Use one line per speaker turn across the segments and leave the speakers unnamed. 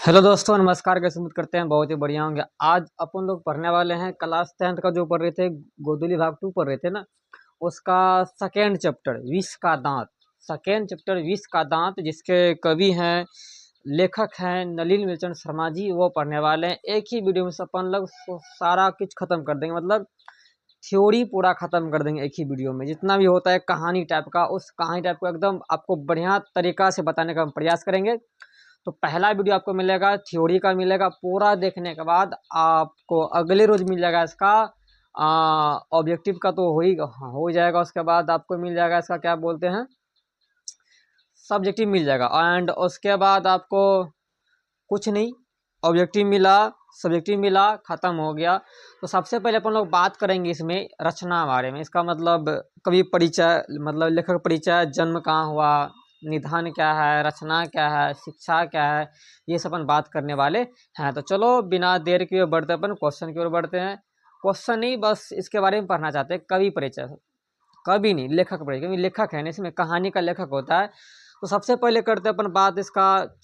Hello दोस्तों, नमस्कार। कैसे उम्मीद करते हैं बहुत ही बढ़िया होंगे। आज अपन लोग पढ़ने वाले हैं क्लास 10th का, जो पढ़ रहे थे गोदुली भाग 2 पढ़ रहे थे ना, उसका सेकेंड चैप्टर विष का दांत। सेकेंड चैप्टर विष का दांत, जिसके कवि हैं, लेखक हैं नलिन विलोचन शर्मा जी, वो पढ़ने वाले हैं। एक ही वीडियो में से अपन लोग सारा कुछ खत्म कर देंगे, मतलब थ्योरी पूरा खत्म कर देंगे एक ही वीडियो में। जितना भी होता है कहानी टाइप का, उस कहानी टाइप को एकदम आपको बढ़िया तरीका से बताने का हम प्रयास करेंगे। तो पहला वीडियो आपको मिलेगा थ्योरी का, मिलेगा। पूरा देखने के बाद आपको अगले रोज मिल जाएगा इसका ऑब्जेक्टिव का, तो हो ही जाएगा। उसके बाद आपको मिल जाएगा इसका क्या बोलते हैं, सब्जेक्टिव मिल जाएगा। एंड उसके बाद आपको कुछ नहीं, ऑब्जेक्टिव मिला, सब्जेक्टिव मिला, खत्म हो गया। तो सबसे पहले अपन लोग बात करेंगे इसमें रचना बारे में। इसका मतलब कवि परिचय, मतलब लेखक परिचय, जन्म कहाँ हुआ, निधान क्या है, रचना क्या है, शिक्षा क्या है, ये सब अपन बात करने वाले हैं। तो चलो बिना देर के बढ़ते अपन क्वेश्चन की ओर बढ़ते हैं। क्वेश्चन नहीं, बस इसके बारे में पढ़ना चाहते हैं, कवि परिचय। कवि नहीं, लेखक परिचय, क्योंकि लेखक है ना, इसमें कहानी का लेखक होता है। तो सबसे पहले करते हैं अपन बात इसका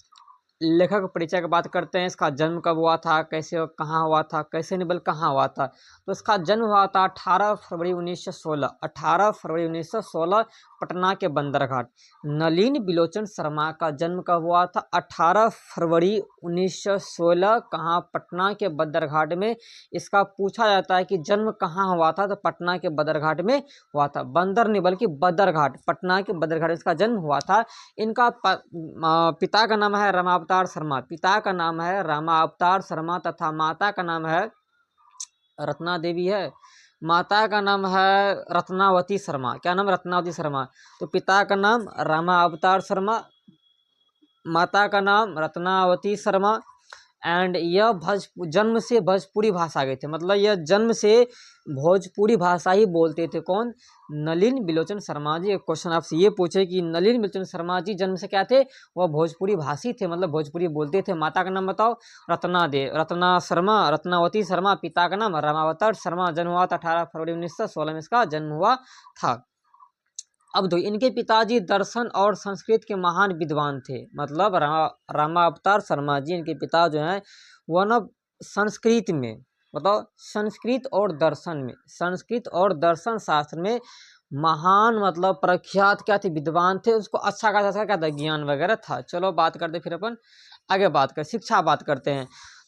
लेखक परिचय की बात करते हैं। इसका जन्म कब हुआ था, कैसे कहाँ हुआ था, कैसे नहीं बल्कि कहाँ हुआ था। तो इसका जन्म हुआ था 18 फरवरी 1916। 18 फरवरी 1916 पटना के बंदरघाट। नलिन बिलोचन शर्मा का जन्म कब हुआ था? 18 फरवरी 1916। कहाँ? पटना के बंदरघाट में। इसका पूछा जाता है कि जन्म कहाँ हुआ था, तो पटना के बंदरघाट में हुआ था। बंदर नहीं बल्कि बदरघाट, पटना के बदरघाट में इसका जन्म हुआ था। इनका पिता का नाम है रामावतार शर्मा, पिता का नाम है रामावतार शर्मा, तथा माता का नाम है रत्ना देवी है। माता का नाम है रत्नावती शर्मा। क्या नाम? रत्नावती शर्मा। तो पिता का नाम रामावतार शर्मा, माता का नाम रत्नावती शर्मा। एंड यह जन्म से भोजपुरी भाषा गए थे, मतलब यह जन्म से भोजपुरी भाषा ही बोलते थे। कौन? नलिन बिलोचन शर्मा जी। एक क्वेश्चन आपसे ये पूछे कि नलिन बिलोचन शर्मा जी जन्म से क्या थे? वह भोजपुरी भाषी थे, मतलब भोजपुरी बोलते थे। माता का नाम बताओ? रत्ना शर्मा, रत्नावती शर्मा। पिता का नाम रामावतार शर्मा। जन्म हुआ था 18 फरवरी 1916 में इसका जन्म हुआ था। अब दो, इनके पिताजी दर्शन और संस्कृत के महान विद्वान थे। मतलब रामावतार शर्मा जी, इनके पिता जो हैं वह ना संस्कृत में, बताओ, संस्कृत और दर्शन में, संस्कृत और दर्शन शास्त्र में महान, मतलब प्रख्यात क्या थे? विद्वान थे। उसको अच्छा खासा क्या था? ज्ञान वगैरह था। चलो बात करते, फिर अपन आगे बात कर शिक्षा बात करते हैं।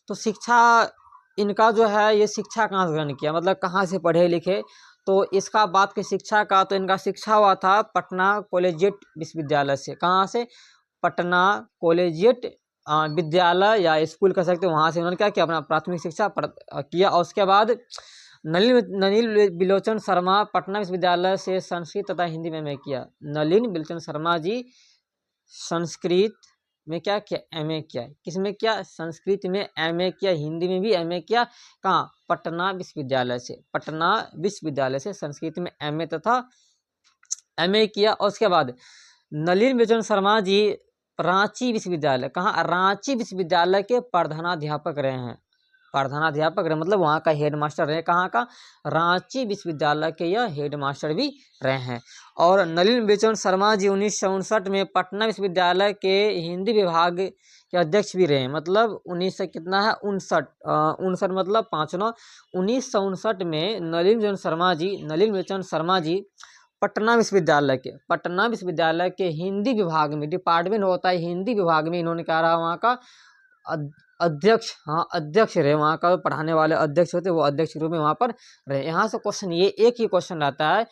तो शिक्षा इनका जो है, ये शिक्षा कहाँ से ग्रहण किया, मतलब कहाँ से पढ़े लिखे। तो इसका बात की शिक्षा का, तो इनका शिक्षा हुआ था पटना कॉलेजिएट विश्वविद्यालय से। कहाँ से? पटना कॉलेजिएट विद्यालय या स्कूल कह सकते हैं, वहाँ से उन्होंने क्या किया? अपना प्राथमिक शिक्षा किया। और उसके बाद नलिन नलिन बिलोचन शर्मा पटना विश्वविद्यालय से संस्कृत तथा हिंदी में किया। नलिन बिलोचन शर्मा जी संस्कृत में क्या किया? एमए किया। किसमें किया? संस्कृत में एमए किया, हिंदी में भी एमए किया। कहाँ? पटना विश्वविद्यालय से। पटना विश्वविद्यालय से संस्कृत में एमए तथा एमए किया। और उसके बाद नलिन बिलोचन शर्मा जी रांची विश्वविद्यालय, कहाँ? रांची विश्वविद्यालय के प्रधानाध्यापक रहे हैं। प्रधानाध्यापक रहे मतलब वहाँ का हेड मास्टर रहे। कहाँ का? रांची विश्वविद्यालय के यह हेड मास्टर भी रहे हैं। और नलिन बिलोचन शर्मा जी 1959 में पटना विश्वविद्यालय के हिंदी विभाग के अध्यक्ष भी रहे। मतलब 19 कितना है? 59 मतलब 5 1959 में नलिन बिलोचन शर्मा जी पटना विश्वविद्यालय के हिंदी विभाग में, डिपार्टमेंट होता है हिंदी विभाग में, इन्होंने क्या रहा? वहाँ का अध्यक्ष, हाँ अध्यक्ष रहे। वहाँ का पढ़ाने वाले अध्यक्ष होते, वो अध्यक्ष के रूप में वहाँ पर रहे। यहाँ से क्वेश्चन, ये एक ही क्वेश्चन आता है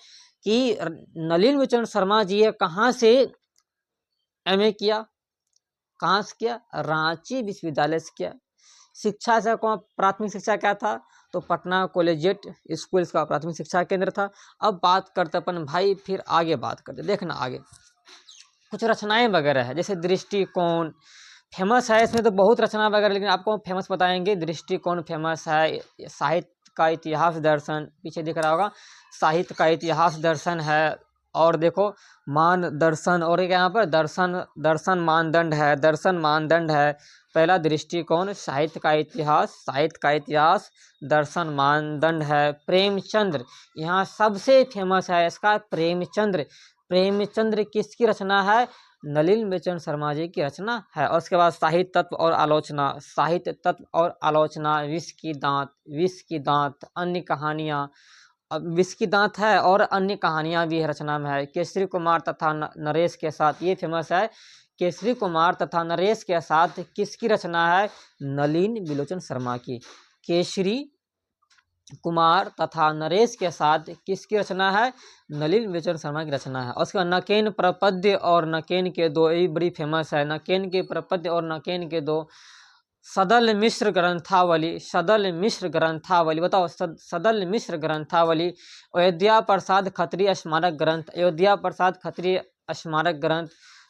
कि नलिन बिलोचन शर्मा जी कहाँ से एमए किया? कहाँ से किया? रांची विश्वविद्यालय से किया। शिक्षा से कौन? प्राथमिक शिक्षा क्या था? तो पटना कॉलेजिएट स्कूल इसका प्राथमिक शिक्षा केंद्र था। अब बात करते अपन भाई, फिर आगे बात करते, देखना आगे कुछ रचनाएं वगैरह है, जैसे दृष्टिकोण फेमस है। इसमें तो बहुत रचना वगैरह, लेकिन आपको फेमस बताएंगे। दृष्टिकोण फेमस है। साहित्य का इतिहास दर्शन, पीछे दिख रहा होगा, साहित्य का इतिहास दर्शन है। और देखो मान दर्शन, और एक यहाँ पर दर्शन मानदंड है, दर्शन मानदंड है। पहला दृष्टिकोण, साहित्य का इतिहास, साहित्य का इतिहास, दर्शन मानदंड है। प्रेमचंद्र यहाँ सबसे फेमस है इसका, प्रेमचंद्र। प्रेमचंद्र किसकी रचना है? नलिन बेचन शर्मा जी की रचना है। और उसके बाद साहित्य तत्व और आलोचना, साहित्य तत्व और आलोचना, विष की दांत, विष की दांत, अन्य कहानियाँ। अब विष की दांत है और अन्य कहानियाँ भी रचना में है। केसरी कुमार तथा नरेश के साथ, ये फेमस है, केसरी कुमार तथा नरेश के साथ किसकी रचना है? नलिन बिलोचन शर्मा की। केसरी कुमार तथा नरेश के साथ किसकी रचना है? नलिन बिलोचन शर्मा की रचना है। और उसका नकेन प्रपद्य और नकेन के दो, ये बड़ी फेमस है। नकेन के प्रपद्य और नकेन के दो, सदल मिश्र ग्रंथावली, सदल मिश्र ग्रंथावली, बताओ सदल मिश्र ग्रंथावली, अयोध्या प्रसाद खत्री स्मारक ग्रंथ, अयोध्या प्रसाद खत्री स्मारक ग्रंथ,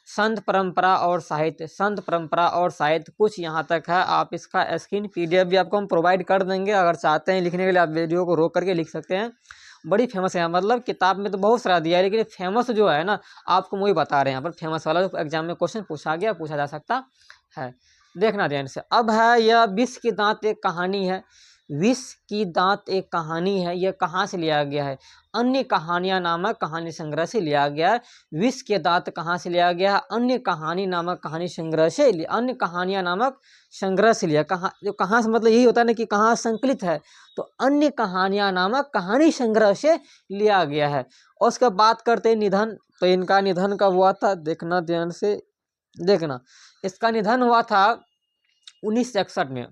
संत परंपरा और साहित्य, संत परंपरा और साहित्य। कुछ यहाँ तक है, आप इसका स्क्रीन पीडीएफ भी आपको हम प्रोवाइड कर देंगे, अगर चाहते हैं लिखने के लिए आप वीडियो को रोक करके लिख सकते हैं। बड़ी फेमस है, मतलब किताब में तो बहुत सारा दिया है, लेकिन फेमस जो है ना, आपको वही बता रहे हैं यहाँ पर, फेमस वाला जो एग्जाम में क्वेश्चन पूछा जा सकता है। देखना ध्यान से। अब है यह विष की दांत एक कहानी है, विष की दांत एक कहानी है। यह कहाँ से लिया गया है? अन्य कहानियां नामक कहानी संग्रह से लिया गया है। विष के दांत कहाँ से लिया गया है? अन्य कहानी नामक कहानी संग्रह से, अन्य कहानियां नामक संग्रह से लिया। कहाँ, जो कहाँ से मतलब यही होता है ना कि कहाँ संकलित है, तो अन्य कहानियां नामक कहानी संग्रह से लिया गया है। और उसके बात करते हैं निधन, तो इनका निधन कब हुआ था? देखना ध्यान से, देखना। इसका निधन हुआ था 1961 में,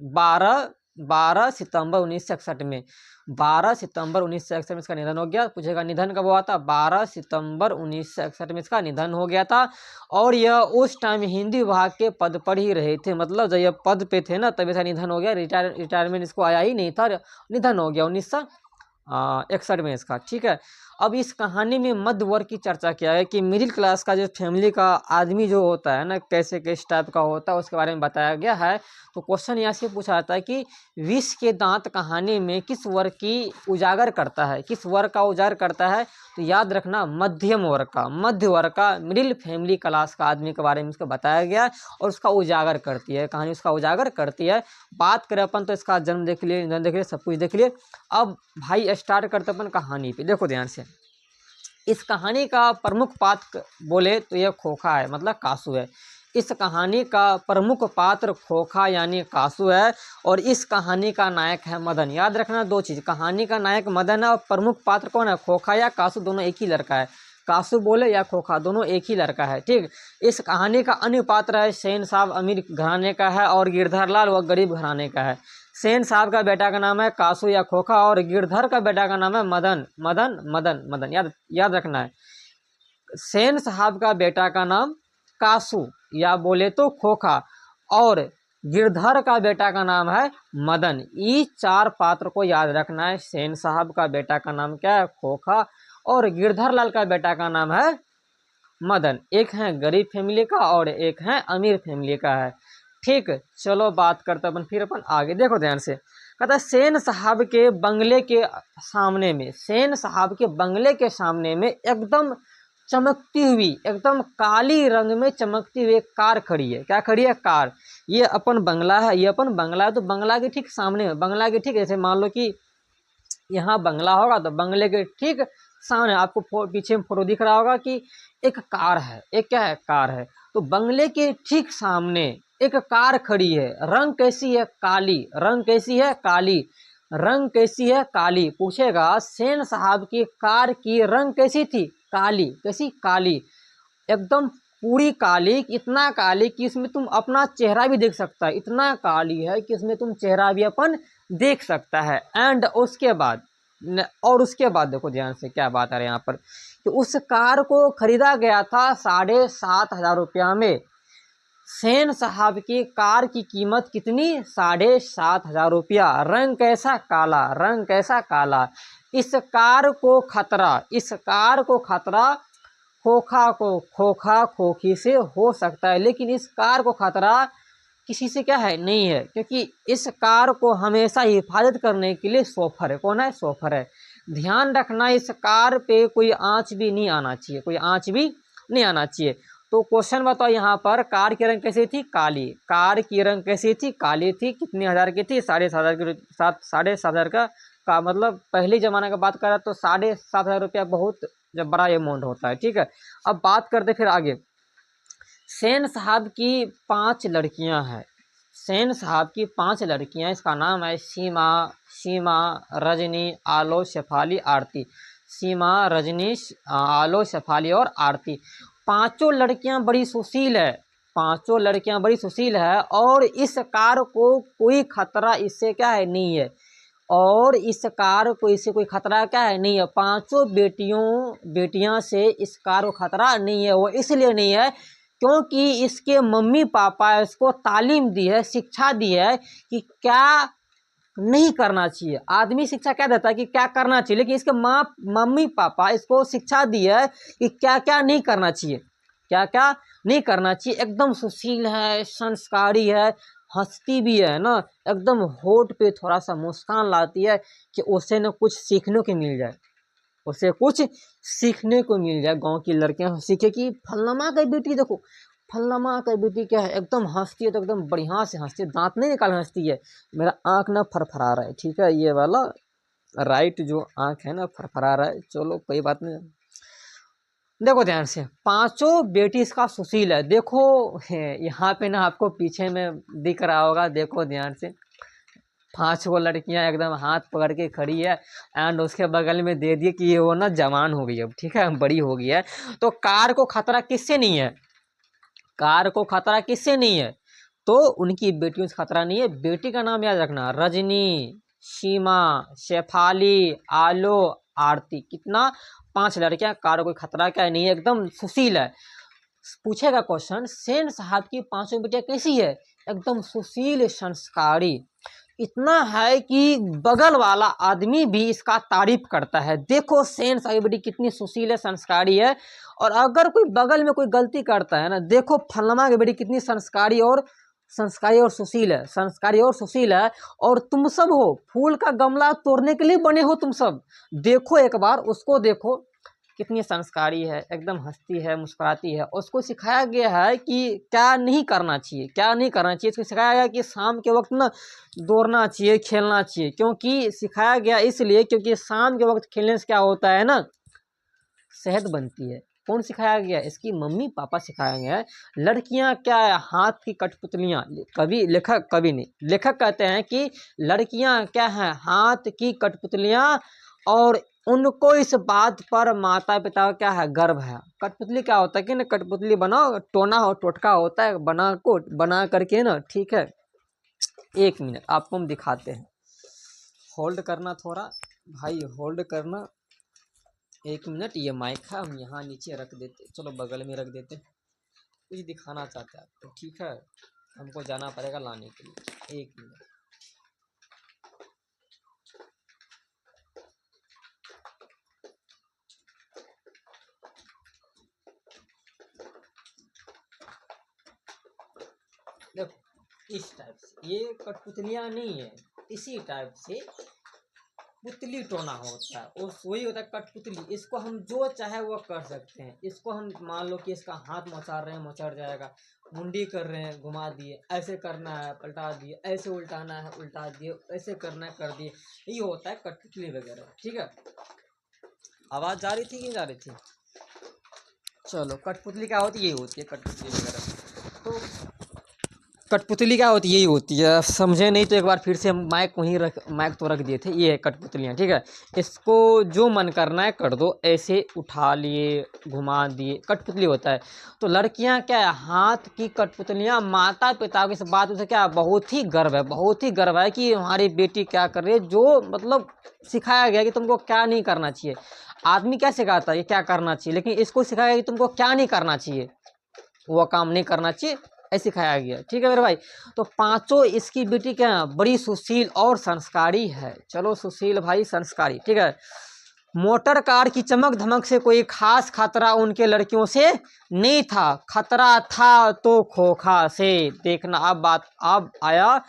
12 सितंबर 1961 में, 12 सितंबर 1961 में इसका निधन हो गया। पूछेगा निधन कब हुआ था? 12 सितंबर 1961 में इसका निधन हो गया था। और यह उस टाइम हिंदी विभाग के पद पर ही रहे थे, मतलब जब यह पद पे थे ना तब इसका निधन हो गया। रिटायरमेंट इसको आया ही नहीं था, निधन हो गया 1961 में इसका। ठीक है। अब इस कहानी में मध्य वर्ग की चर्चा किया है कि मिडिल क्लास का जो फैमिली का आदमी जो होता है ना, कैसे किस टाइप का होता है, उसके बारे में बताया गया है। तो क्वेश्चन यहाँ से पूछा जाता है कि विष के दांत कहानी में किस वर्ग की उजागर करता है, किस वर्ग का उजागर करता है? तो याद रखना, मध्यम वर्ग का, मध्य वर्ग का, मिडिल फैमिली क्लास का आदमी के बारे में इसको बताया गया है और उसका उजागर करती है कहानी, उसका उजागर करती है। बात करें अपन तो इसका जन्म देख लिए, निधन देख लिए, सब कुछ देख लिए। अब भाई स्टार्ट करते अपन कहानी पे, देखो ध्यान से। इस कहानी का प्रमुख पात्र बोले तो यह खोखा है, मतलब कासू है। इस कहानी का प्रमुख पात्र खोखा यानी कासू है, और इस कहानी का नायक है मदन। याद रखना दो चीज, कहानी का नायक मदन है और प्रमुख पात्र कौन है? खोखा या कासू, दोनों एक ही लड़का है। कासू बोले या खोखा, दोनों एक ही लड़का है। ठीक। इस कहानी का अन्य पात्र है सेन साहब, अमीर घराने का है, और गिरधर लाल वह गरीब घराने का है। सेन साहब का बेटा का नाम है कासू या खोखा, और गिरधर का बेटा का नाम है मदन। मदन मदन मदन, याद रखना है। सेन साहब का बेटा का नाम कासू या बोले तो खोखा, और गिरधर का बेटा का नाम है मदन। ये चार पात्र को याद रखना है। सेन साहब का बेटा का नाम क्या है? खोखा। और गिरधर लाल का बेटा का नाम है मदन। एक है गरीब फैमिली का और एक है अमीर फैमिली का है। ठीक। चलो बात करते अपन, फिर अपन आगे, देखो ध्यान से। कहता है सेन साहब के बंगले के सामने में, सेन साहब के बंगले के सामने में एकदम चमकती हुई, एकदम काली रंग में चमकती हुई एक कार खड़ी है। क्या खड़ी है? कार। ये अपन बंगला है, ये अपन बंगला है, तो बंगला के ठीक सामने, बंगला के ठीक जैसे मान लो कि यहाँ बंगला होगा, तो बंगले के ठीक सामने आपको पीछे में फोटो दिख रहा होगा कि एक कार है। एक क्या है? कार है। तो बंगले के ठीक सामने एक कार खड़ी है। रंग कैसी है? काली। रंग कैसी है? काली। रंग कैसी है? काली। पूछेगा सेन साहब की कार की रंग कैसी थी? काली। कैसी? काली। एकदम पूरी काली, इतना काली कि इसमें तुम अपना चेहरा भी देख सकता है। इतना काली है कि इसमें तुम चेहरा भी अपन देख सकता है। एंड उसके बाद और उसके बाद देखो ध्यान से क्या बात है यहाँ पर, कि उस कार को खरीदा गया था 7,500 रुपया में। सेन साहब की कार की कीमत कितनी? 7,500 रुपया। रंग कैसा? काला। रंग कैसा? काला। इस कार को खतरा, इस कार को खतरा खोखा को, खोखा खोखी से हो सकता है, लेकिन इस कार को खतरा किसी से क्या है? नहीं है, क्योंकि इस कार को हमेशा हिफाजत करने के लिए शोफर है। कौन है? शोफर है। ध्यान रखना, इस कार पे कोई आंच भी नहीं आना चाहिए, कोई आंच भी नहीं आना चाहिए। तो क्वेश्चन बताओ यहाँ पर, कार की रंग कैसी थी? काली। कार की रंग कैसी थी? काली थी। कितने हजार की थी? 7,500 की। 7,500 का मतलब पहले जमाने का बात करा तो 7,500 रुपया बहुत जब बड़ा अमाउंट होता है। ठीक है। अब बात करते फिर आगे। सेन साहब की 5 लड़कियां हैं। सेन साहब की 5 लड़कियां, इसका नाम है सीमा, सीमा, रजनी, आलो, शेफाली, आरती। सीमा, रजनी, आलो, शेफाली और आरती। पांचों लड़कियां बड़ी सुशील है, पांचों लड़कियां बड़ी सुशील है और इस कार को कोई खतरा इससे क्या है नहीं है, और इस कार को इससे कोई खतरा क्या है नहीं है। पांचों बेटियां से इस कार को खतरा नहीं है। वो इसलिए नहीं है क्योंकि इसके मम्मी पापा इसको तालीम दी है, शिक्षा दी है कि क्या नहीं करना चाहिए। आदमी शिक्षा क्या देता है कि क्या करना चाहिए, लेकिन इसके मम्मी पापा इसको शिक्षा दी है कि क्या क्या नहीं करना चाहिए, क्या क्या नहीं करना चाहिए। एकदम सुशील है, संस्कारी है, हंसती भी है ना, एकदम होठ पे थोड़ा सा मुस्कान लाती है कि उसे ना कुछ सीखने को मिल जाए, उसे कुछ सीखने को मिल जाए। गांव की लड़कियां सीखे कि फलनमा की बेटी देखो, फलनमा की बेटी क्या है, एकदम हंसती है तो एकदम बढ़िया से हंसती है, दांत नहीं निकाल हंसती है। मेरा आँख ना फरफरा रहा है, ठीक है, ये वाला राइट जो आँख है ना फरफरा रहा है। चलो कोई बात नहीं, देखो ध्यान से, पांचों बेटी इसका सुशील है। देखो यहाँ पे ना आपको पीछे में दिख रहा होगा, देखो ध्यान से, 5 वो लड़कियां एकदम हाथ पकड़ के खड़ी है एंड उसके बगल में दे दिए कि ये वो ना जवान हो गई, अब ठीक है, बड़ी हो गई है। तो कार को खतरा किससे नहीं है, कार को खतरा किससे नहीं है, तो उनकी बेटियों से खतरा नहीं है। बेटी का नाम याद रखना, रजनी, सीमा, शेफाली, आलो, आरती। कितना, 5 लड़कियां, कार कोई खतरा क्या नहीं है, एकदम सुशील है। पूछेगा क्वेश्चन, सेन साहब की 5 बेटियां कैसी है, एकदम सुशील, संस्कारी। इतना है कि बगल वाला आदमी भी इसका तारीफ करता है। देखो सेन साहब की बेटी कितनी सुशील है, संस्कारी है। और अगर कोई बगल में कोई गलती करता है ना, देखो फलनमा की बेटी कितनी संस्कारी और सुशील है, संस्कारी और सुशील है। और तुम सब हो फूल का गमला तोड़ने के लिए बने हो तुम सब, देखो एक बार उसको देखो, कितनी संस्कारी है, एकदम हंसती है, मुस्कुराती है। उसको सिखाया गया है कि क्या नहीं करना चाहिए, क्या नहीं करना चाहिए। इसको सिखाया गया कि शाम के वक्त ना दौड़ना चाहिए, खेलना चाहिए। क्योंकि सिखाया गया इसलिए क्योंकि शाम के वक्त खेलने से क्या होता है ना, सेहत बनती है। कौन सिखाया गया, इसकी मम्मी पापा सिखाया गया है। लड़कियां क्या है, हाथ की कठपुतलियां। कवि, लेखक, कवि नहीं, लेखक कहते हैं कि लड़कियां क्या है, हाथ की कठपुतलियां, और उनको इस बात पर माता पिता का क्या है, गर्व है। कठपुतली क्या होता है कि ना, कठपुतली बनाओ, टोना हो, टोटका होता है, बना करके ना, ठीक है। 1 मिनट आपको हम दिखाते हैं, होल्ड करना थोड़ा भाई, होल्ड करना 1 मिनट। ये माइक है, हम यहाँ नीचे रख देते, चलो बगल में रख देते। कुछ दिखाना चाहते हैं आपको, ठीक है, हमको जाना पड़ेगा लाने के लिए। 1 मिनट, देखो इस टाइप से, ये कठपुतलियाँ नहीं है, इसी टाइप से पुतली टोना होता है, और वही होता है कठपुतली। इसको हम जो चाहे वो कर सकते हैं। इसको हम मान लो कि इसका हाथ मोचार रहे हैं, मोचर जाएगा, मुंडी कर रहे हैं, घुमा दिए, ऐसे करना है, पलटा दिए, ऐसे उल्टाना है, उल्टा दिए, ऐसे करना है, कर दिए। ये होता है कठपुतली वगैरह, ठीक है। आवाज़ जा रही थी कि जा रही थी, चलो कठपुतली क्या होती है, यही होती है कठपुतली वगैरह। तो कठपुतली क्या होती है, यही होती है। समझे नहीं तो एक बार फिर से माइक वहीं रख, माइक तो रख दिए थे। ये है कठपुतलियाँ, ठीक है। इसको जो मन करना है कर दो, ऐसे उठा लिए, घुमा दिए, कठपुतली होता है। तो लड़कियां क्या है, हाथ की कठपुतलियाँ। माता पिता की इस बात से क्या बहुत ही गर्व है, बहुत ही गर्व है कि हमारी बेटी क्या कर रही है, जो मतलब सिखाया गया कि तुमको क्या नहीं करना चाहिए। आदमी क्या सिखाता है, क्या करना चाहिए, लेकिन इसको सिखाया गया कि तुमको क्या नहीं करना चाहिए, वो काम नहीं करना चाहिए, ऐसे सिखाया गया, ठीक है मेरे भाई। तो 5 इसकी बेटी क्या बड़ी सुशील और संस्कारी है। चलो सुशील भाई, संस्कारी, ठीक है। मोटर कार की चमक धमक से कोई खास खतरा उनके लड़कियों से नहीं था, खतरा था तो खोखा से। देखना अब बात, अब आया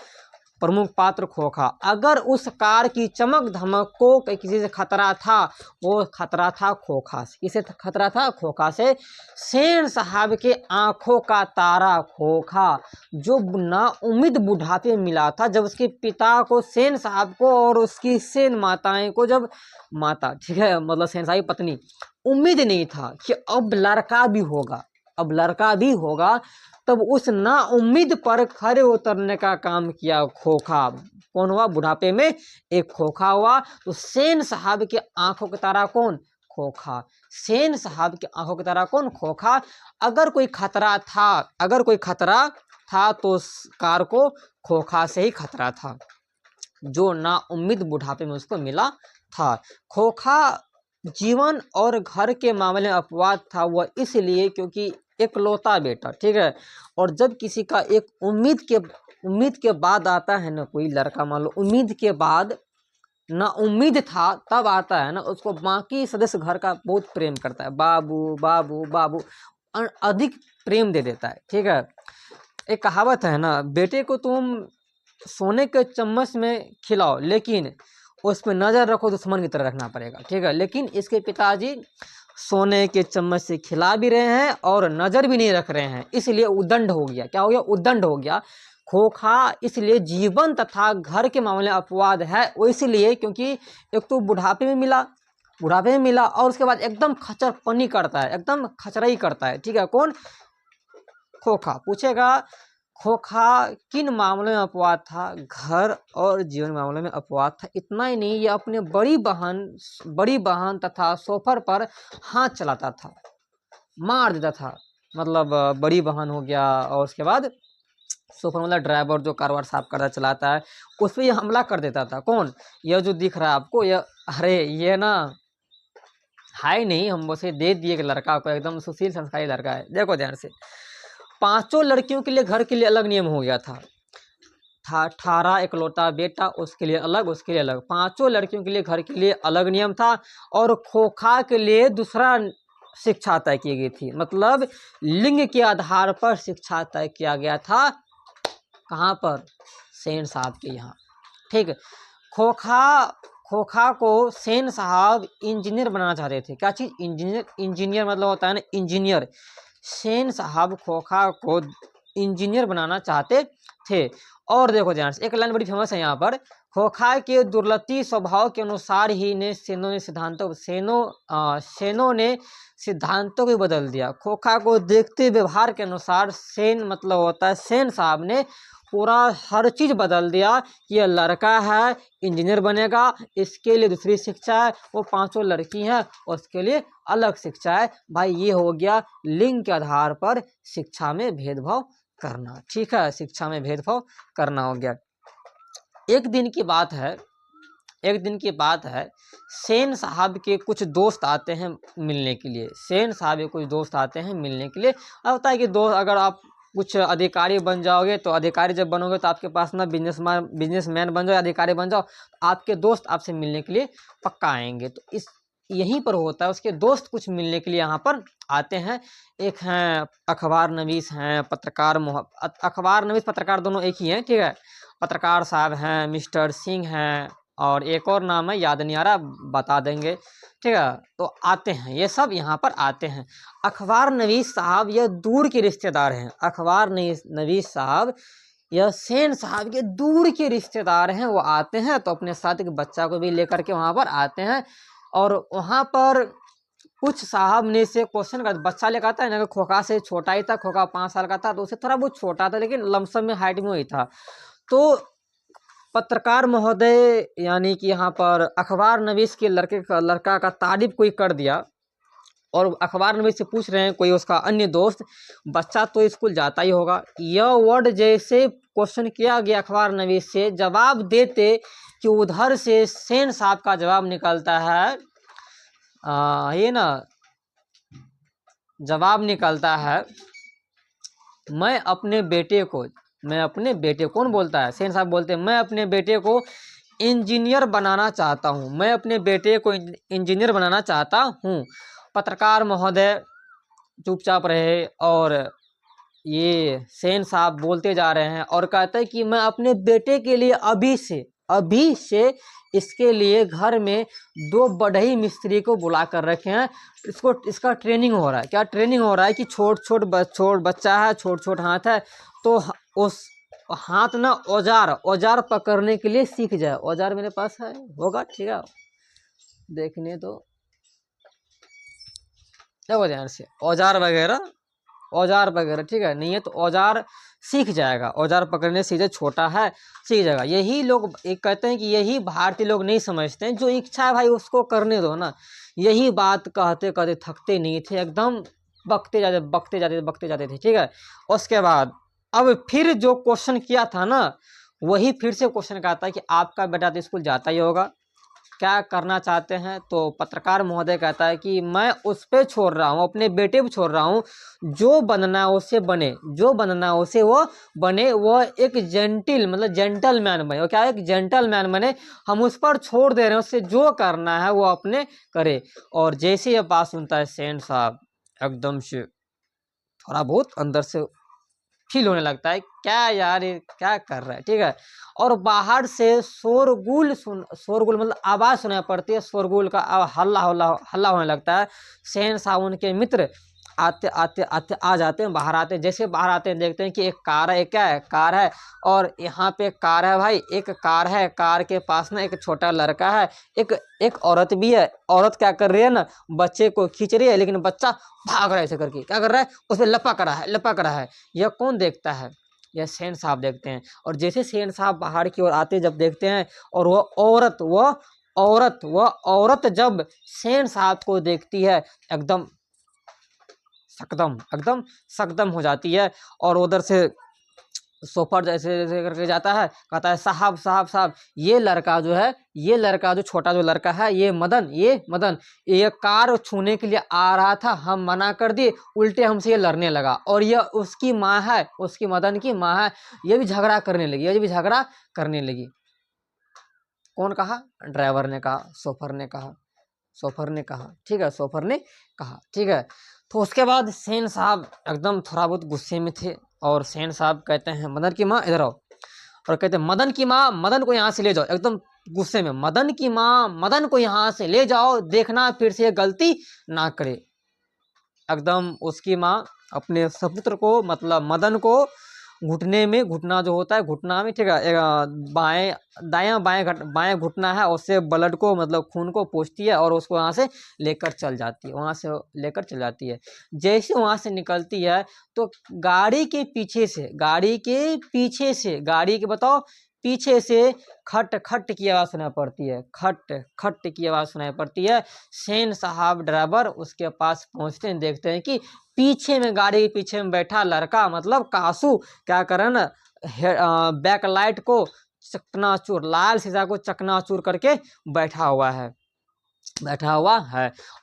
प्रमुख पात्र खोखा। अगर उस कार की चमक धमक को किसी से खतरा था, वो खतरा था खोखा से। किसे खतरा था, खोखा से। सेन साहब के आंखों का तारा खोखा, जो ना उम्मीद बुढ़ापे मिला था, जब उसके पिता को, सेन साहब को और उसकी सेन माताएं को, जब माता, ठीक है, मतलब सेन साहब की पत्नी, उम्मीद नहीं था कि अब लड़का भी होगा, अब लड़का भी होगा, तब उस ना उम्मीद पर खरे उतरने का काम किया खोखा। कौन हुआ बुढ़ापे में? एक खोखा हुआ। तो सेन साहब के आंखों की तारा कौन? खोखा। सेन साहब के आंखों की तारा कौन? खोखा। अगर कोई खतरा था, अगर कोई खतरा था तो उस कार को खोखा से ही खतरा था, जो ना उम्मीद बुढ़ापे में उसको मिला था। खोखा जीवन और घर के मामले में अपवाद था, वह इसलिए क्योंकि इकलौता बेटा, ठीक है। और जब किसी का एक उम्मीद के बाद आता है ना, कोई लड़का मान लो उम्मीद के बाद ना उम्मीद था तब आता है ना, उसको बाकी सदस्य घर का बहुत प्रेम करता है, बाबू बाबू बाबू, अधिक प्रेम दे देता है, ठीक है। एक कहावत है ना, बेटे को तुम सोने के चम्मच में खिलाओ लेकिन उस पर नजर रखो, दुश्मन की तरह रखना पड़ेगा, ठीक है। लेकिन इसके पिताजी सोने के चम्मच से खिला भी रहे हैं और नजर भी नहीं रख रहे हैं, इसलिए उद्दंड हो गया। क्या हो गया? उद्दंड हो गया। खोखा इसलिए जीवन तथा घर के मामले में अपवाद है, वो इसलिए क्योंकि एक तो बुढ़ापे में मिला और उसके बाद एकदम खचरपनी करता है, एकदम खचराई करता है, ठीक है। कौन? खोखा। पूछेगा खोखा किन मामलों में अपवाद था? घर और जीवन मामलों में अपवाद था। इतना ही नहीं, ये अपने बड़ी बहन तथा सोफर पर हाथ चलाता था, मार देता था। मतलब बड़ी बहन हो गया, और उसके बाद सोफर मतलब ड्राइवर जो कार वार साफ करता चलाता है, उस पर ये हमला कर देता था। कौन? यह जो दिख रहा है आपको, ये अरे ये ना है नहीं, हम उसे दे दिए एक लड़का को, एकदम सुशील संस्कारी लड़का है। देखो ध्यान से, पांचों लड़कियों के लिए घर के लिए अलग नियम हो गया था। 18 इकलौता बेटा, उसके लिए अलग, उसके लिए अलग। पांचों लड़कियों के लिए घर के लिए अलग नियम था, और खोखा के लिए दूसरा शिक्षा तय की गई थी। मतलब लिंग के आधार पर शिक्षा तय किया गया था। कहाँ पर? सेन साहब के यहाँ, ठीक। खोखा को सेन साहब इंजीनियर बनाना चाहते थे। क्या चीज? इंजीनियर मतलब होता है ना इंजीनियर। सेन साहब खोखा को इंजीनियर बनाना चाहते थे। और देखो ध्यान से, एक लाइन बड़ी फेमस है यहाँ पर, खोखा के दुर्लती स्वभाव के अनुसार ही सेनों ने सिद्धांतों को बदल दिया। खोखा को देखते व्यवहार के अनुसार सेन मतलब होता है सेन साहब ने पूरा हर चीज बदल दिया। ये लड़का है इंजीनियर बनेगा, इसके लिए दूसरी शिक्षा है, वो पांचों लड़की हैं उसके लिए अलग शिक्षा है। भाई ये हो गया लिंग के आधार पर शिक्षा में भेदभाव करना, ठीक है। शिक्षा में भेदभाव करना हो गया। एक दिन की बात है, सेन साहब के कुछ दोस्त आते हैं मिलने के लिए। सेन साहब के कुछ दोस्त आते हैं मिलने के लिए। अब होता है कि दोस्त, अगर आप कुछ अधिकारी बन जाओगे, तो अधिकारी जब बनोगे तो आपके पास ना बिजनेसमैन बन जाओ, अधिकारी बन जाओ, तो आपके दोस्त आपसे मिलने के लिए पक्का आएंगे। तो इस यहीं पर होता है, उसके दोस्त कुछ मिलने के लिए यहाँ पर आते हैं। एक हैं अखबार नवीस हैं, अखबार नवीस पत्रकार दोनों एक ही हैं, ठीक है। पत्रकार साहब हैं, मिस्टर सिंह हैं, और एक और नाम है याद नहीं आ रहा, बता देंगे, ठीक है। तो आते हैं, ये सब यहाँ पर आते हैं। अखबार नवीस साहब यह दूर के रिश्तेदार हैं। अखबार नवीस साहब यह सेन साहब के दूर के रिश्तेदार हैं। वो आते हैं तो अपने साथ एक बच्चा को भी लेकर के वहाँ पर आते हैं, और वहाँ पर कुछ साहब ने से क्वेश्चन का बच्चा लेकर आता है ना, खोखा से छोटा ही था, खोखा 5 साल का था, तो उससे थोड़ा बहुत छोटा था, लेकिन लमसम में हाइट में ही था। तो पत्रकार महोदय यानी कि यहाँ पर अखबार नवीस के लड़का का तारीफ कोई कर दिया, और अखबार नवीस से पूछ रहे हैं कोई उसका अन्य दोस्त, बच्चा तो स्कूल जाता ही होगा, यह वर्ड जैसे क्वेश्चन किया गया अखबार नवीस से, जवाब देते कि उधर से सेन साहब का जवाब निकलता है, ये ना जवाब निकलता है, मैं अपने बेटे कौन बोलता है? सेन साहब बोलते हैं, मैं अपने बेटे को इंजीनियर बनाना चाहता हूँ, मैं अपने बेटे को इंजीनियर बनाना चाहता हूँ। पत्रकार महोदय चुपचाप रहे, और ये सेन साहब बोलते जा रहे हैं और कहते हैं कि मैं अपने बेटे के लिए अभी से इसके लिए घर में 2 बढ़ई मिस्त्री को बुला कर रखे हैं। इसका ट्रेनिंग हो रहा है। क्या ट्रेनिंग हो रहा है? कि छोट बच्चा है, छोट हाथ है, तो उस हाथ ना औजार पकड़ने के लिए सीख जाए। औजार मेरे पास है, होगा, ठीक है, देखने तो देखो ध्यान से, औजार वगैरह औजार वगैरह, ठीक है, नहीं है तो औजार सीख जाएगा, औजार पकड़ने से जो छोटा है सीख जाएगा। यही लोग एक कहते हैं कि यही भारतीय लोग नहीं समझते हैं, जो इच्छा है भाई उसको करने दो ना। यही बात कहते कहते थकते नहीं थे, एकदम बकते जाते बकते जाते बकते जाते थे, ठीक है। उसके बाद अब फिर जो क्वेश्चन किया था ना, वही फिर से क्वेश्चन का आता है कि आपका बेटा तो स्कूल जाता ही होगा, क्या करना चाहते हैं? तो पत्रकार महोदय कहता है कि मैं उस पे छोड़ रहा हूँ, अपने बेटे पे छोड़ रहा हूँ, जो बनना है उसे बने, जो बनना है उसे वो बने, वो एक मतलब जेंटलमैन बने, वो क्या है, एक जेंटलमैन बने, हम उस पर छोड़ दे रहे हैं, उससे जो करना है वो अपने करे। और जैसे ये बात सुनता है सेन साहब, एकदम से थोड़ा बहुत अंदर से फील होने लगता है, क्या यार ये क्या कर रहा है, ठीक है। और बाहर से शोरगुल मतलब आवाज सुनाई पड़ती है, शोरगुल का हल्ला हल्ला हल्ला होने लगता है। सेन साहब उनके मित्र आते आते आते आ जाते हैं, बाहर आते हैं, जैसे बाहर आते हैं देखते हैं कि एक कार है, क्या है, कार है, और यहाँ पे एक कार है भाई, एक कार है, कार के पास ना एक छोटा लड़का है, एक एक औरत भी है। औरत क्या कर रही है ना, बच्चे को खींच रही है, लेकिन बच्चा भाग रहा है, ऐसे करके क्या कर रहा है, उसमें लपक रहा है, लपक रहा है। यह कौन देखता है? यह सेन साहब देखते हैं। और जैसे सेन साहब बाहर की ओर आते जब देखते हैं, और वह औरत जब सेन साहब को देखती है, एकदम एकदम सकदम हो जाती है। और उधर से सोफर जैसे जैसे करके जाता है, कहता है साहब साहब साहब, ये लड़का जो है, ये लड़का जो छोटा जो लड़का है, ये मदन ये कार छूने के लिए आ रहा था, हम मना कर दिए, उल्टे हमसे ये लड़ने लगा, और ये उसकी माँ है, उसकी मदन की माँ है, ये भी झगड़ा करने लगी, ये भी झगड़ा करने लगी। कौन कहा? ड्राइवर ने कहा, सोफर ने कहा, सोफर ने कहा, ठीक है, सोफर ने कहा, ठीक है। तो उसके बाद सेन साहब एकदम थोड़ा बहुत गुस्से में थे, और सेन साहब कहते हैं मदन की माँ इधर आओ, और कहते हैं मदन की माँ, मदन को यहाँ से ले जाओ, एकदम गुस्से में, मदन की माँ, मदन को यहाँ से ले जाओ, देखना फिर से ये गलती ना करे। एकदम उसकी माँ अपने सपुत्र को, मतलब मदन को, घुटने में, घुटना जो होता है घुटना में, ठीक है, बाएं दायां बाएं घुटना है, उससे ब्लड को मतलब खून को पोंछती है, और उसको वहाँ से लेकर चल जाती है, वहाँ से लेकर चल जाती है। जैसे वहाँ से निकलती है, तो गाड़ी के बताओ पीछे से खट खट की आवाज़ सुनाई पड़ती है, खट खट की आवाज़ सुनाई पड़ती है। सेन साहब ड्राइवर उसके पास पहुँचते हैं, देखते हैं कि पीछे में, गाड़ी के पीछे में बैठा लड़का, मतलब कासू, क्या करे ना, बैक लाइट को चकनाचूर, लाल शीशा को चकनाचूर करके बैठा हुआ है।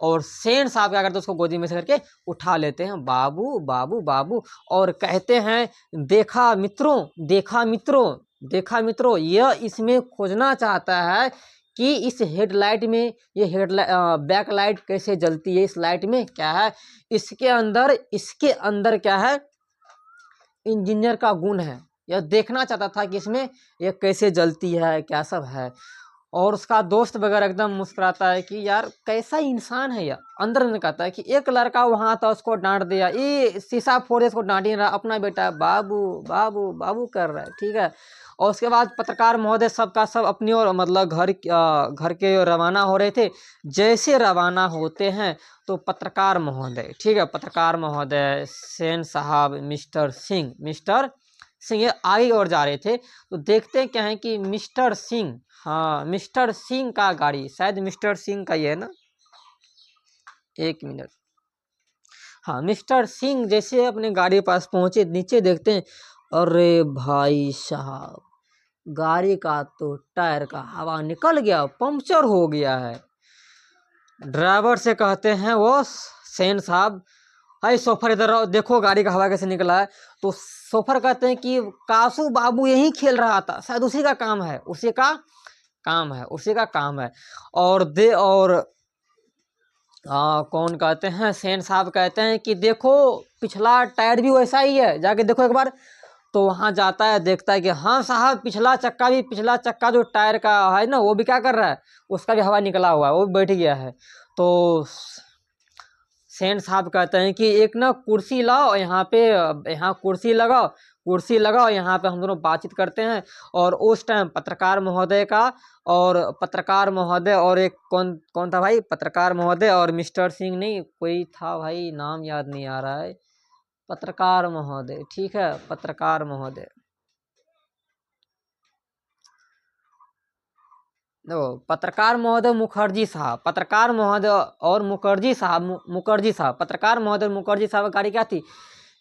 और सेन साहब क्या करते हैं, उसको गोदी में से करके उठा लेते हैं, बाबू बाबू बाबू, और कहते हैं देखा मित्रों, देखा मित्रों, देखा मित्रों, यह इसमें खोजना चाहता है कि इस हेडलाइट में, ये बैक लाइट कैसे जलती है, इस लाइट में क्या है, इसके अंदर क्या है, इंजीनियर का गुण है। यह देखना चाहता था कि इसमें ये कैसे जलती है, क्या सब है। और उसका दोस्त वगैरह एकदम मुस्कुराता है कि यार कैसा इंसान है यह, अंदर में कहता है कि एक लड़का वहां था, उसको डांट दिया, ये शीशा फोड़े, इसको डांट ही रहा, अपना बेटा बाबू बाबू बाबू कर रहा है, ठीक है। और उसके बाद पत्रकार महोदय सबका सब अपनी ओर, मतलब घर के ओर रवाना हो रहे थे। जैसे रवाना होते हैं, तो पत्रकार महोदय, ठीक है, पत्रकार महोदय, सेन साहब, मिस्टर सिंह ये आगे और जा रहे थे, तो देखते क्या है कि मिस्टर सिंह, हाँ मिस्टर सिंह का गाड़ी, शायद मिस्टर सिंह का ये है ना, एक मिनट, हाँ मिस्टर सिंह जैसे अपने गाड़ी के पास पहुंचे, नीचे देखते हैं, अरे भाई साहब, गाड़ी का तो टायर का हवा निकल गया, पंक्चर हो गया है। ड्राइवर से कहते हैं वो सेन साहब, हाय सोफर इधर आओ, देखो गाड़ी का हवा कैसे निकला है। तो सोफर कहते हैं कि कासू बाबू यही खेल रहा था, शायद उसी का काम है, उसी का काम है। और कौन कहते हैं, सेन साहब कहते हैं कि देखो पिछला टायर भी वैसा ही है, जाके देखो एक बार। तो वहां जाता है, देखता है कि हाँ साहब, पिछला चक्का जो टायर का है ना, वो भी क्या कर रहा है, उसका भी हवा निकला हुआ है, वो भी बैठ गया है। तो सेन साहब कहते हैं कि एक ना कुर्सी लाओ, यहाँ कुर्सी लगाओ, यहाँ पे हम दोनों बातचीत करते हैं। और उस टाइम पत्रकार महोदय और एक कौन कौन था भाई, पत्रकार महोदय और मिस्टर सिंह नहीं, कोई था भाई, नाम याद नहीं आ रहा है, पत्रकार महोदय, ठीक है, पत्रकार महोदय। देखो, पत्रकार महोदय मुखर्जी साहब, पत्रकार महोदय और मुखर्जी साहब, मुखर्जी साहब, पत्रकार महोदय मुखर्जी साहब की गाड़ी क्या थी,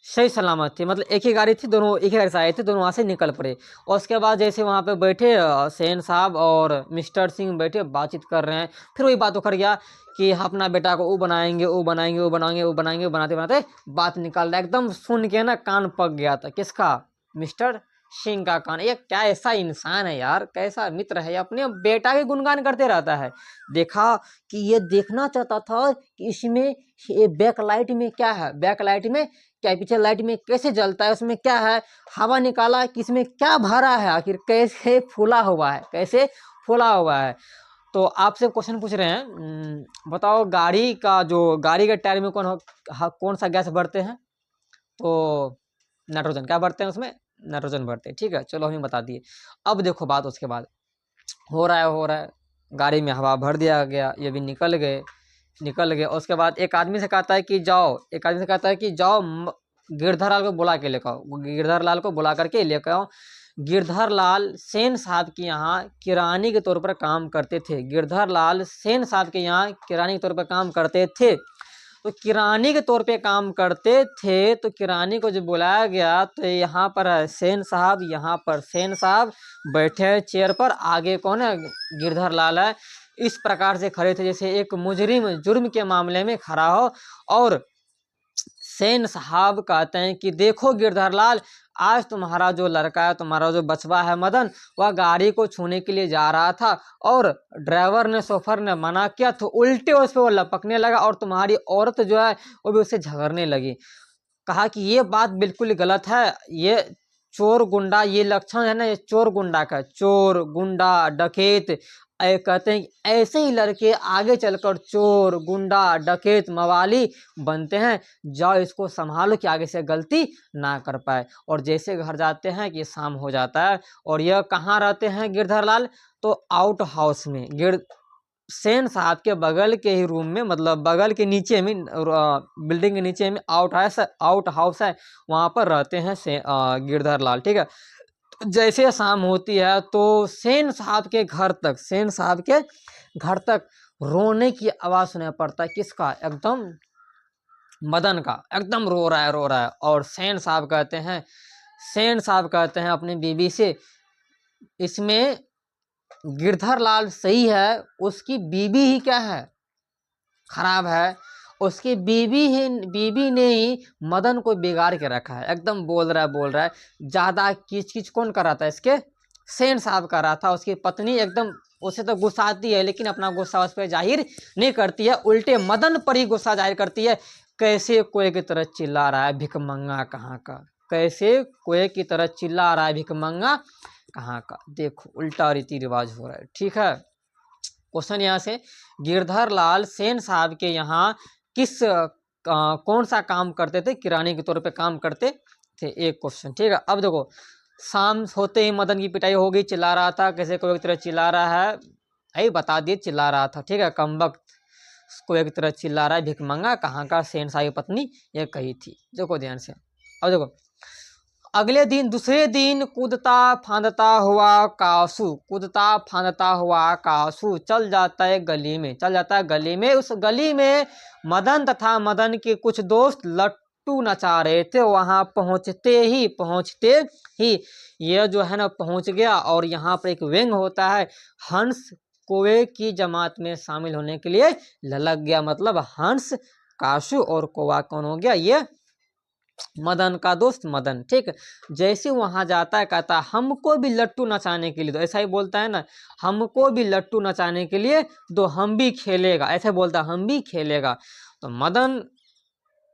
सही सलामत थी, मतलब एक ही गाड़ी थी, दोनों एक ही गाड़ी से आए थे, दोनों वहाँ से निकल पड़े। और उसके बाद जैसे वहाँ पे बैठे सेन साहब और मिस्टर सिंह बैठे बातचीत कर रहे हैं, फिर वही बात उखड़ गया कि अपना बेटा को वो बनाएंगे, वो बनाएंगे, वो बनाएंगे, वो बनाएंगे, वो बनाते बनाते बात निकाल रहा, एकदम सुन के ना कान पक गया था, किसका, मिस्टर सिंह का कान। ये क्या ऐसा इंसान है यार, कैसा मित्र है, अपने बेटा के गुणगान करते रहता है। देखा कि ये देखना चाहता था कि इसमें ये बैकलाइट में क्या है, बैकलाइट में क्या, पीछे लाइट में कैसे जलता है, उसमें क्या है, हवा निकाला कि इसमें क्या भरा है, आखिर कैसे फूला हुआ है, कैसे फूला हुआ है। तो आपसे क्वेश्चन पूछ रहे हैं, बताओ गाड़ी का जो, गाड़ी के टायर में कौन सा गैस भरते हैं, तो नाइट्रोजन। क्या भरते हैं उसमें, नाइट्रोजन भरते हैं, ठीक है, चलो हमें बता दिए। अब देखो बात उसके बाद हो रहा है, गाड़ी में हवा भर दिया गया, ये भी निकल गए, उसके बाद एक आदमी से कहता है कि जाओ, गिरधर लाल को बुला के लेकर आओ, गिरधर लाल को बुला करके लेकर आओ। गिरधर लाल सेन साहब के यहाँ किरानी के तौर पर काम करते थे, गिरधर लाल सेन साहब के यहाँ किरानी के तौर पर काम करते थे। तो किरानी के तौर पे काम करते थे, तो किरानी को जब बुलाया गया तो यहाँ पर है सेन साहब, यहाँ पर सेन साहब बैठे हैं चेयर पर, आगे कौन है, गिरधर लाल है। इस प्रकार से खड़े थे जैसे एक मुजरिम जुर्म के मामले में खड़ा हो। और सेन साहब कहते हैं कि देखो गिरधर लाल, आज तुम्हारा जो लड़का है, तुम्हारा जो बचवा है मदन, वह गाड़ी को छूने के लिए जा रहा था और ड्राइवर ने, शोफर ने मना किया, तो उल्टे उस पर वो लपकने लगा और तुम्हारी औरत जो है वो भी उससे झगड़ने लगी। कहा कि ये बात बिल्कुल गलत है, ये चोर गुंडा, ये लक्षण है ना, ये चोर गुंडा का, चोर गुंडा डकैत, कहते हैं ऐसे ही लड़के आगे चलकर चोर गुंडा डकैत मवाली बनते हैं, जाओ इसको संभालो कि आगे से गलती ना कर पाए। और जैसे घर जाते हैं कि शाम हो जाता है, और यह कहाँ रहते हैं गिरधर लाल, तो आउट हाउस में, सेन साहब के बगल के ही रूम में, मतलब बगल के नीचे में, बिल्डिंग के नीचे में आउट हाउस है, वहां पर रहते हैं गिरधर लाल, ठीक है। जैसे शाम होती है तो सेन साहब के घर तक, सेन साहब के घर तक रोने की आवाज सुनाई पड़ता है, किसका, एकदम मदन का, एकदम रो रहा है। और सेन साहब कहते हैं अपनी बीबी से, इसमें गिरधर लाल सही है, उसकी बीबी ही क्या है, खराब है। उसकी बीबी ने ही मदन को बिगाड़ के रखा है, एकदम बोल रहा है। ज्यादा किच कौन कर रहा था, इसके सेन साहब कर रहा था। उसकी पत्नी एकदम उसे तो गुस्सा आती है, लेकिन अपना गुस्सा उस पर जाहिर नहीं करती है, उल्टे मदन पर ही गुस्सा जाहिर करती है। कैसे कोए की तरह चिल्ला रहा है, भिकमंगा कहाँ का, कैसे कोए की तरह चिल्ला रहा है, भिकमंगा कहाँ का। देखो उल्टा रीति रिवाज हो रहा है, ठीक है। क्वेश्चन यहाँ से, गिरधर लाल सेन साहब के यहाँ कौन सा काम करते थे, किराने के तौर पे काम करते थे, एक क्वेश्चन, ठीक है। अब देखो, शाम होते ही मदन की पिटाई हो गई, चिल्ला रहा था, कैसे कोई एक तरह चिल्ला रहा है, यही बता दिए चिल्ला रहा था, ठीक है, कमबख्त को एक तरह चिल्ला रहा है, भिकमंगा कहाँ का, सेन साहब की पत्नी ये कही थी। देखो ध्यान से, अब देखो अगले दिन, दूसरे दिन कूदता फांदता हुआ कासू चल जाता है गली में। उस गली में मदन तथा मदन के कुछ दोस्त लट्टू नचा रहे थे। वहां पहुंचते ही ये जो है ना पहुंच गया, और यहाँ पर एक व्यंग होता है, हंस कोवे की जमात में शामिल होने के लिए ललक गया। मतलब हंस, कासू और कोवा कौन हो गया, ये मदन का दोस्त मदन, ठीक। जैसे वहां जाता है कहता है हमको भी लट्टू नचाने के लिए, तो ऐसा ही बोलता है ना, हमको भी लट्टू नचाने के लिए तो हम भी खेलेगा, ऐसे बोलता है हम भी खेलेगा। तो मदन,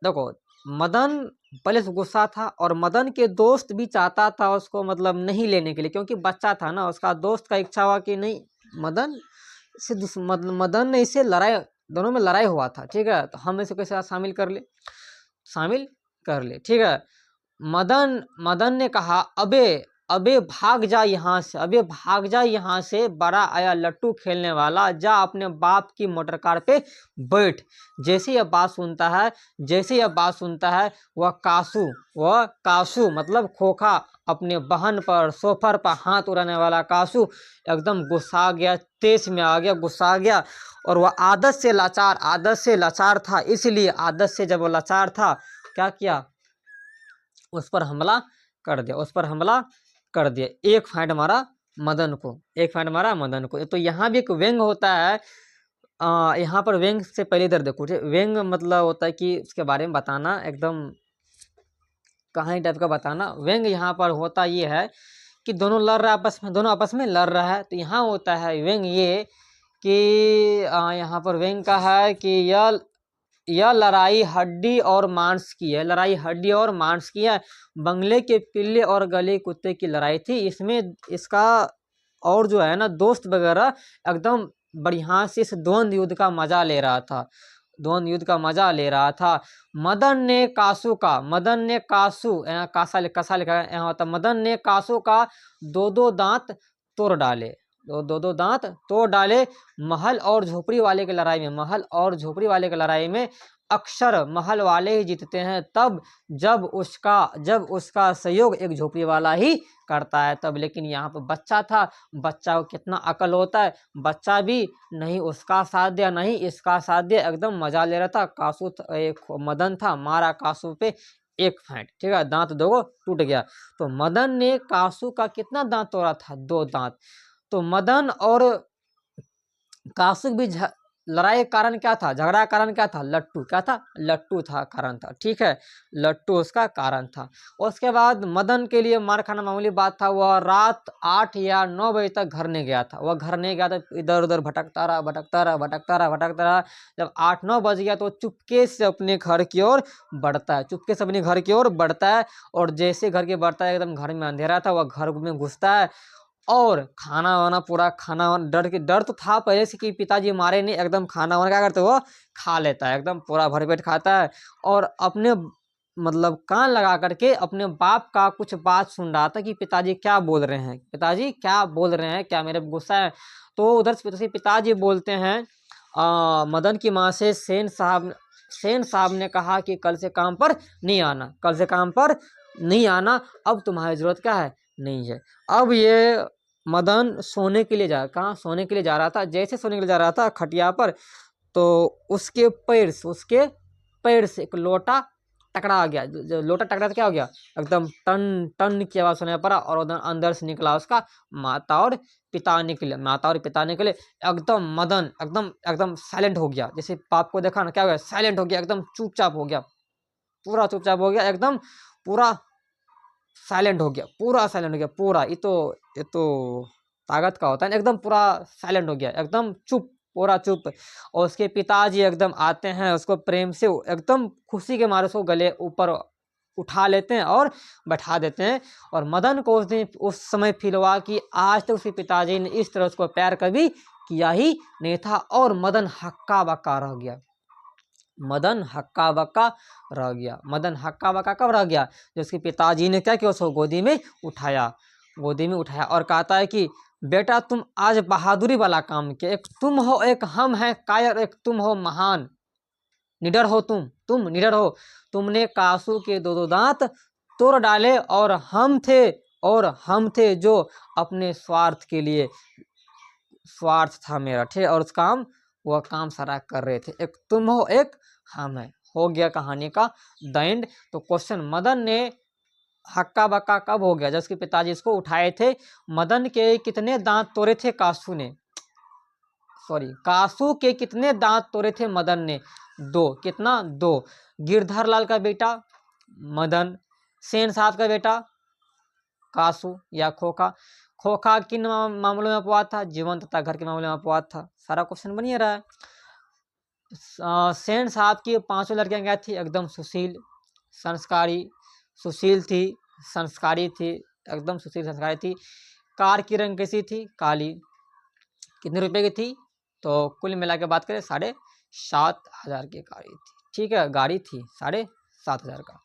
देखो मदन पहले से गुस्सा था, और मदन के दोस्त भी चाहता था उसको मतलब नहीं लेने के लिए, क्योंकि बच्चा था ना, उसका दोस्त का इच्छा हुआ कि नहीं, मदन ने इससे लड़ाई, दोनों में लड़ाई हुआ था, ठीक है, तो हम इसे कैसे शामिल कर ले, ठीक है। मदन ने कहा अबे अबे भाग जा यहाँ से, अबे भाग जा यहाँ से, बड़ा आया लट्टू खेलने वाला, जा अपने बाप की मोटर कार पे बैठ। जैसे यह बात सुनता है, जैसे यह बात सुनता है, वह कासू मतलब खोखा, अपने बहन पर सोफर पर हाथ उड़ाने वाला कासू एकदम गुस्सा गया, तेज में आ गया, गुस्सा गया। और वह आदत से लाचार था, इसलिए आदत से जब वो लाचार था, क्या किया, उस पर हमला कर दिया, उस पर हमला कर दिया। एक फाइट मारा मदन को, एक फाइट मारा मदन को। तो यहाँ भी एक व्यंग होता है। यहाँ पर व्यंग से पहले इधर देखो, व्यंग मतलब होता है कि उसके बारे में बताना, एकदम कहानी टाइप का बताना। व्यंग यहाँ पर होता ये है कि दोनों लड़ रहा है आपस में, दोनों आपस में लड़ रहा है। तो यहाँ होता है व्यंग ये कि यहाँ पर व्यंग का है कि यह लड़ाई हड्डी और मांस की है, लड़ाई हड्डी और मांस की है। बंगले के पिल्ले और गले कुत्ते की लड़ाई थी। इसमें इसका और जो है ना दोस्त वगैरह एकदम बढ़िया से इस द्वंद्व युद्ध का मजा ले रहा था, द्वंद्व युद्ध का मजा ले रहा था। मदन ने कासू यहाँ होता, मदन ने कासू का दो दांत तोड़ डाले, दो दांत तोड़ डाले। महल और झोपड़ी वाले की लड़ाई में, महल और झोपड़ी वाले की लड़ाई में अक्सर महल वाले ही जीतते हैं, तब जब उसका सहयोग एक झोपड़ी वाला ही करता है तब। लेकिन यहाँ पर बच्चा था, बच्चा को कितना अकल होता है, बच्चा भी नहीं उसका साथ दिया नहीं इसका साथ दिया, एकदम मजा ले रहा था। कासू एक मदन था, मारा कासू पे एक फाइट, ठीक है, दांत दो टूट गया। तो मदन ने कासू का कितना दांत तोड़ा था, 2 दांत। तो मदन और कासू भी लड़ाई का कारण क्या था, झगड़ा का कारण क्या था, लट्टू, क्या था, लट्टू था कारण था, ठीक है, लट्टू उसका कारण था। उसके बाद मदन के लिए मार खाना मामूली बात था। वह रात 8 या 9 बजे तक घर नहीं गया था, वह घर नहीं गया था, इधर उधर भटकता रहा। जब 8-9 बज गया तो चुपके से अपने घर की ओर बढ़ता है, चुपके से अपने घर की ओर बढ़ता है। और जैसे घर के बढ़ता है, एकदम घर में अंधेरा था, वह घर में घुसता है और खाना वाना पूरा, खाना वाना डर तो था पहले से कि पिताजी मारे नहीं, एकदम खाना वाना क्या करते वो खा लेता है, एकदम पूरा भरपेट खाता है। और अपने मतलब कान लगा करके अपने बाप का कुछ बात सुन रहा था कि पिताजी क्या बोल रहे हैं, पिताजी क्या बोल रहे हैं, क्या मेरे गुस्सा है। तो उधर से पिताजी बोलते हैं मदन की माँ से, सेन साहब ने कहा कि कल से काम पर नहीं आना, कल से काम पर नहीं आना, अब तुम्हारी जरूरत क्या है, नहीं है। अब ये मदन सोने के लिए कहाँ सोने के लिए जा रहा था। जैसे सोने के लिए जा रहा था खटिया पर, तो उसके पैर से एक लोटा टकरा गया। जो लोटा टकरा तो क्या हो गया, एकदम टन टन की आवाज सुनाई पड़ा और उधर अंदर से निकला उसका माता और पिता निकले। एकदम मदन एकदम एकदम साइलेंट हो गया, जैसे पाप को देखा ना क्या हो गया, साइलेंट हो गया, एकदम चुपचाप हो गया, पूरा चुपचाप हो गया, एकदम पूरा साइलेंट हो गया, पूरा साइलेंट हो गया, पूरा। ये तो ताकत का होता है, एकदम पूरा साइलेंट हो गया, एकदम चुप, पूरा चुप। और उसके पिताजी एकदम आते हैं, उसको प्रेम से एकदम खुशी के मारे उसको गले ऊपर उठा लेते हैं और बैठा देते हैं। और मदन को उस समय फील हुआ कि आज तक उसके पिताजी ने इस तरह उसको प्यार कभी किया ही नहीं था। और मदन हक्का बक्का रह गया, मदन हक्का बक्का रह गया। मदन हक्का बक्का कब रह गया, जो उसके पिताजी ने क्या किया, उसको गोदी में उठाया और कहता है कि बेटा तुम आज बहादुरी वाला काम किया, एक तुम हो, एक हम हैं कायर, एक तुम हो महान, निडर हो, तुम निडर हो। तुमने कासू के 2 दांत तोड़ डाले और हम थे जो अपने स्वार्थ के लिए, स्वार्थ था मेरा, ठीक है, और उस काम वह काम सारा कर रहे थे। एक तुम हो, एक हम है, हो गया कहानी का द एंड। तो क्वेश्चन, मदन ने हक्का बक्का कब हो गया, जब उसके पिताजी इसको उठाए थे। मदन के कितने दांत तोड़े थे कासू ने, कासू के कितने दांत तोड़े थे मदन ने, 2, कितना, 2। गिरधर लाल का बेटा मदन, सेन साहब का बेटा कासू या खोखा किन मामलों में अपवाद था, जीवन तथा घर के मामले में अपवाद था। सारा क्वेश्चन बनिए रहा है। सेन साहब की 5 लड़कियां क्या थी, एकदम सुशील संस्कारी थी, एकदम सुशील संस्कारी थी। कार की रंग कैसी थी, काली। कितने रुपए की थी, तो कुल मिला के बात करें 7,500 की गाड़ी थी, ठीक है, गाड़ी थी 7,500 का।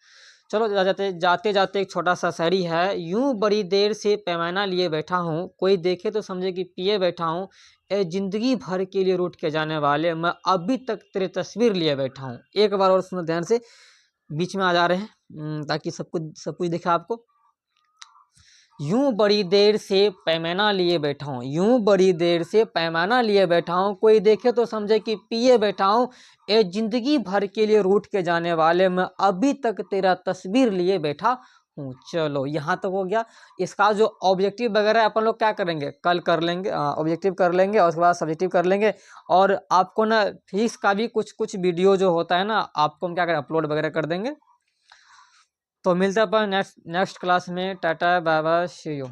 चलो जाते जाते जाते एक छोटा सा शायरी है। यूं बड़ी देर से पैमाना लिए बैठा हूँ, कोई देखे तो समझे कि पिए बैठा हूँ। ए जिंदगी भर के लिए रूठ के जाने वाले, मैं अभी तक तेरी तस्वीर लिए बैठा हूँ। एक बार और सुनो ध्यान से, बीच में आ जा रहे हैं ताकि सब कुछ दिखे आपको। यूं बड़ी देर से पैमाना लिए बैठा हूँ, यूं बड़ी देर से पैमाना लिए बैठा हूँ, कोई देखे तो समझे कि पिए बैठा हूँ। ए जिंदगी भर के लिए रूठ के जाने वाले, मैं अभी तक तेरा तस्वीर लिए बैठा हूँ। चलो यहाँ तक हो गया। इसका जो ऑब्जेक्टिव वगैरह है अपन लोग क्या करेंगे, कल कर लेंगे। ऑब्जेक्टिव कर लेंगे और उसके बाद सब्जेक्टिव कर लेंगे। और आपको ना फिजिक्स का भी कुछ कुछ वीडियो जो होता है ना, आपको हम क्या करें, अपलोड वगैरह कर देंगे। तो मिलते हैं अपन नेक्स्ट क्लास में। Tata bye bye, see you.